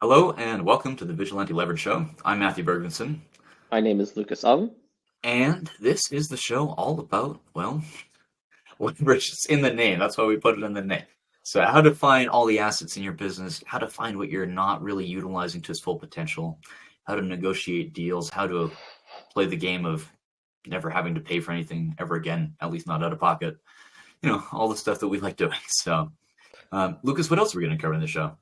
Hello and welcome to the Vigilante Leverage Show. I'm Matthew Bergvinson, My name is Lukas Ng. and this is the show all about, well, leverage is in the name. That's why we put it in the name. So, how to find all the assets in your business, how to find what you're not really utilizing to its full potential, how to negotiate deals, how to play the game of never having to pay for anything ever again, at least not out of pocket. All the stuff that we like doing. So, Lucas, what else are we going to cover in the show?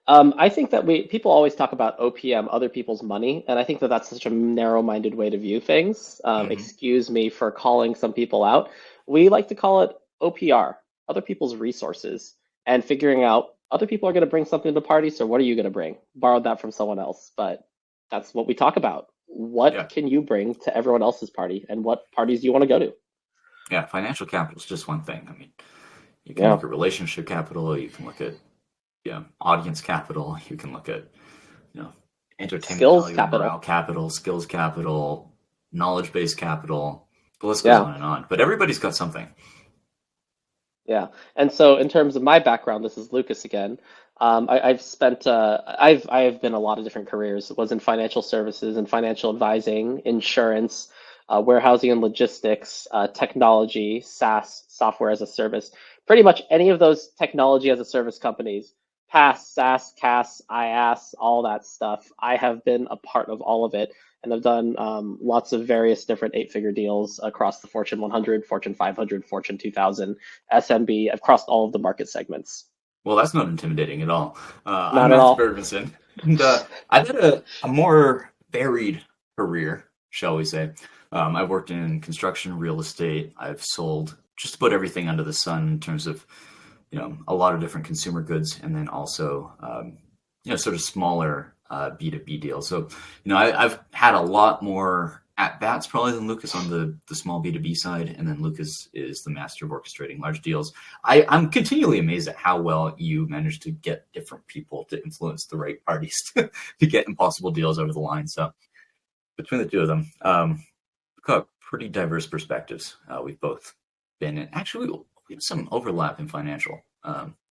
I think that people always talk about OPM, other people's money, and I think that that's such a narrow-minded way to view things. Hmm. Excuse me for calling some people out. We like to call it OPR, other people's resources, and figuring out other people are going to bring something to the party, so what are you going to bring? Borrowed that from someone else, but that's what we talk about. What Yeah, can you bring to everyone else's party, and what parties do you want to go to? yeah. Financial capital is just one thing. I mean, you can look Yeah, at relationship capital. You can look at audience capital. You can look at you know entertainment skills value, morale capital. capital, skills capital, knowledge base capital. The list goes Yeah. on and on. But everybody's got something. Yeah. And so in terms of my background, this is Lucas again. I've been a lot of different careers. Was in financial services and financial advising, insurance, warehousing and logistics, technology, SaaS, software as a service. Pretty much any of those technology as a service companies, PaaS, SaaS, CaaS, IaaS, all that stuff. I have been a part of all of it and I've done lots of various different eight-figure deals across the Fortune 100, Fortune 500, Fortune 2000. SMB. I've crossed all of the market segments. Well, that's not intimidating at all. I'm Not at Matthew all. Bergvinson, and I've had a more varied career, shall we say. I've worked in construction, real estate. I've sold just about everything under the sun in terms of a lot of different consumer goods, and then also sort of smaller B2B deals. So I've had a lot more at bats probably than Lucas on the small B2B side, and then Lucas is the master of orchestrating large deals. I'm continually amazed at how well you manage to get different people to influence the right parties to get impossible deals over the line. So between the two of them, we've got pretty diverse perspectives. We've both been in. Actually, we have some overlap in financial.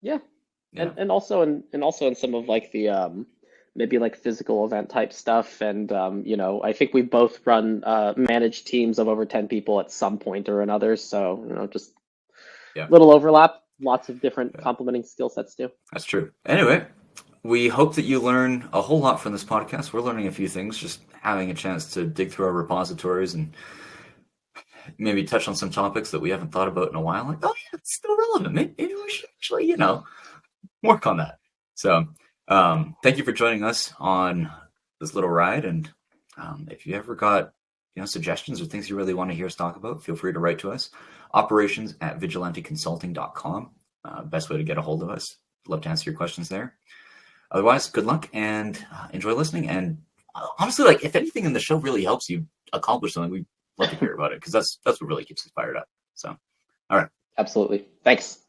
Yeah. Yeah, And also in some of like the maybe like physical event type stuff. And I think we both run managed teams of over 10 people at some point or another. So, just yeah, little overlap, lots of different yeah, complementing skill sets too. that's true. Anyway, we hope that you learn a whole lot from this podcast. We're learning a few things, just having a chance to dig through our repositories and maybe touch on some topics that we haven't thought about in a while. Like, oh yeah, it's still relevant. Maybe we should actually, work on that. So, thank you for joining us on this little ride. And if you ever got suggestions or things you really want to hear us talk about, feel free to write to us. Operations@vigilanteconsulting.com. Best way to get a hold of us. Love to answer your questions there. Otherwise, good luck and enjoy listening. And honestly, like if anything in the show really helps you accomplish something, we'd love to hear about it because that's what really keeps us fired up. So, all right. Absolutely. Thanks.